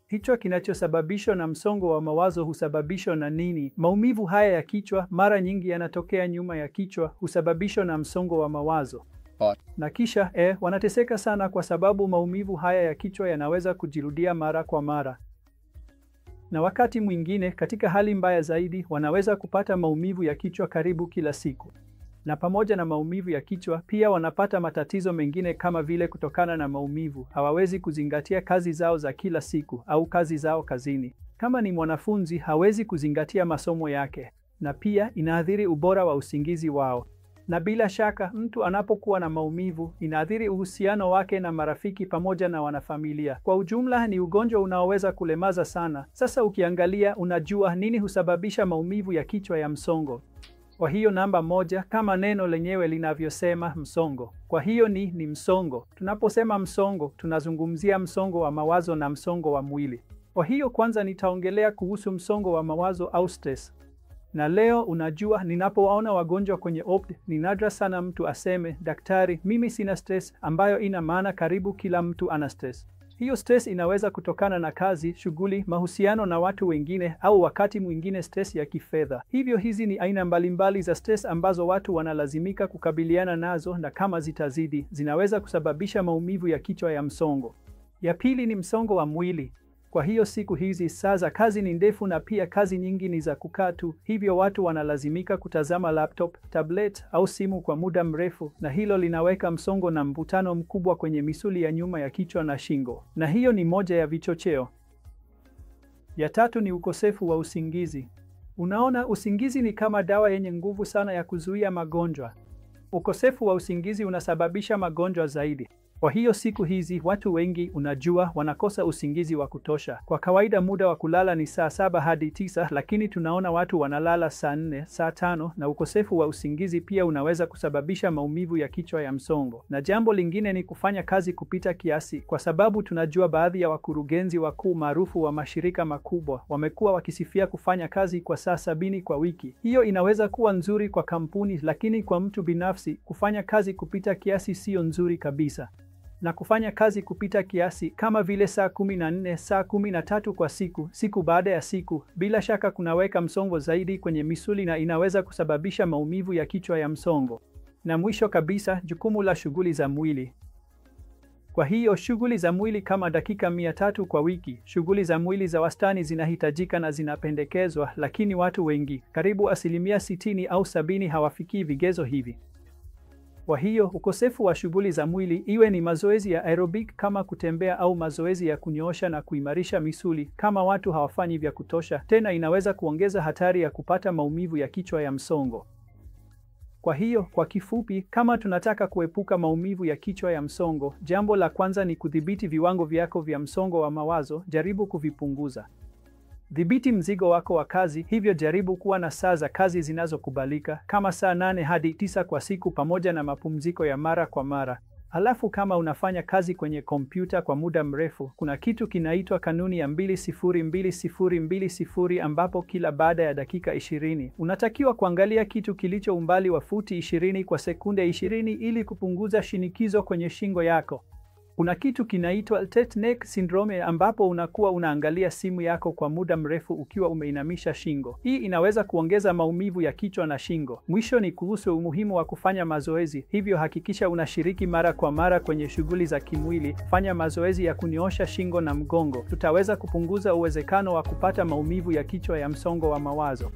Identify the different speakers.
Speaker 1: Kichwa kinachosababishwa na msongo wa mawazo husababishwa na nini? Maumivu haya ya kichwa mara nyingi yanatokea nyuma ya kichwa, husababishwa na msongo wa mawazo. Na kisha wanateseka sana kwa sababu maumivu haya ya kichwa yanaweza kujirudia mara kwa mara. Na wakati mwingine, katika hali mbaya zaidi, wanaweza kupata maumivu ya kichwa karibu kila siku. Na pamoja na maumivu ya kichwa, pia wanapata matatizo mengine kama vile kutokana na maumivu, hawawezi kuzingatia kazi zao za kila siku au kazi zao kazini. Kama ni mwanafunzi, hawezi kuzingatia masomo yake. Na pia inaathiri ubora wa usingizi wao. Na bila shaka, mtu anapokuwa na maumivu, inaathiri uhusiano wake na marafiki pamoja na wanafamilia. Kwa ujumla, ni ugonjwa unaoweza kulemaza sana. Sasa ukiangalia, unajua nini husababisha maumivu ya kichwa ya msongo? Kwa hiyo namba moja, kama neno lenyewe linavyosema, msongo. Kwa hiyo ni msongo. Tunaposema msongo, tunazungumzia msongo wa mawazo na msongo wa mwili. Kwa hiyo kwanza nitaongelea kuhusu msongo wa mawazo au stress. Na leo unajua, ninapowaona wagonjwa kwenye OPD, ni nadra sana mtu aseme, daktari, mimi sina stress, ambayo ina maana karibu kila mtu ana stress. Hiyo stress inaweza kutokana na kazi, shughuli, mahusiano na watu wengine, au wakati mwingine stress ya kifedha. Hivyo hizi ni aina mbalimbali za stress ambazo watu wanalazimika kukabiliana nazo, na kama zitazidi, zinaweza kusababisha maumivu ya kichwa ya msongo. Ya pili ni msongo wa mwili. Kwa hiyo siku hizi saa za kazi ni ndefu na pia kazi nyingi ni za kukaa tu. Hivyo watu wanalazimika kutazama laptop, tablet au simu kwa muda mrefu, na hilo linaweka msongo na mvutano mkubwa kwenye misuli ya nyuma ya kichwa na shingo. Na hiyo ni moja ya vichocheo. Ya tatu ni ukosefu wa usingizi. Unaona, usingizi ni kama dawa yenye nguvu sana ya kuzuia magonjwa. Ukosefu wa usingizi unasababisha magonjwa zaidi. Kwa hiyo siku hizi watu wengi, unajua, wanakosa usingizi wa kutosha. Kwa kawaida muda wa kulala ni saa 7 hadi 9, lakini tunaona watu wanalala saa 4, saa 5, na ukosefu wa usingizi pia unaweza kusababisha maumivu ya kichwa ya msongo. Na jambo lingine ni kufanya kazi kupita kiasi, kwa sababu tunajua baadhi ya wakurugenzi wakuu maarufu wa mashirika makubwa wamekuwa wakisifia kufanya kazi kwa saa 70 kwa wiki. Hiyo inaweza kuwa nzuri kwa kampuni, lakini kwa mtu binafsi, kufanya kazi kupita kiasi sio nzuri kabisa. Na kufanya kazi kupita kiasi kama vile saa 14, saa 13 kwa siku baada ya siku, bila shaka kunaweka msongo zaidi kwenye misuli na inaweza kusababisha maumivu ya kichwa ya msongo. Na mwisho kabisa, jukumu la shughuli za mwili. Kwa hiyo shughuli za mwili kama dakika 300 kwa wiki, shughuli za mwili za wastani zinahitajika na zinapendekezwa, lakini watu wengi, karibu 60% au 70%, hawafikii vigezo hivi. Kwa hiyo ukosefu wa shughuli za mwili, iwe ni mazoezi ya aerobic kama kutembea au mazoezi ya kunyoosha na kuimarisha misuli, kama watu hawafanyi vya kutosha, tena inaweza kuongeza hatari ya kupata maumivu ya kichwa ya msongo. Kwa hiyo, kwa kifupi, kama tunataka kuepuka maumivu ya kichwa ya msongo, jambo la kwanza ni kudhibiti viwango vyako vya msongo wa mawazo, jaribu kuvipunguza. Dhibiti mzigo wako wa kazi, hivyo jaribu kuwa na saa za kazi zinazokubalika, kama saa 8 hadi 9 kwa siku pamoja na mapumziko ya mara kwa mara. Halafu kama unafanya kazi kwenye kompyuta kwa muda mrefu, kuna kitu kinaitwa kanuni ya 20-20-20 ambapo kila baada ya dakika 20, unatakiwa kuangalia kitu kilicho umbali wa futi 20 kwa sekunde 20 ili kupunguza shinikizo kwenye shingo yako. Kuna kitu kinaitwa tight neck syndrome ambapo unakuwa unaangalia simu yako kwa muda mrefu ukiwa umeinamisha shingo. Hii inaweza kuongeza maumivu ya kichwa na shingo. Mwisho ni kuhusu umuhimu wa kufanya mazoezi. Hivyo hakikisha unashiriki mara kwa mara kwenye shughuli za kimwili. Fanya mazoezi ya kunyoosha shingo na mgongo. Tutaweza kupunguza uwezekano wa kupata maumivu ya kichwa ya msongo wa mawazo.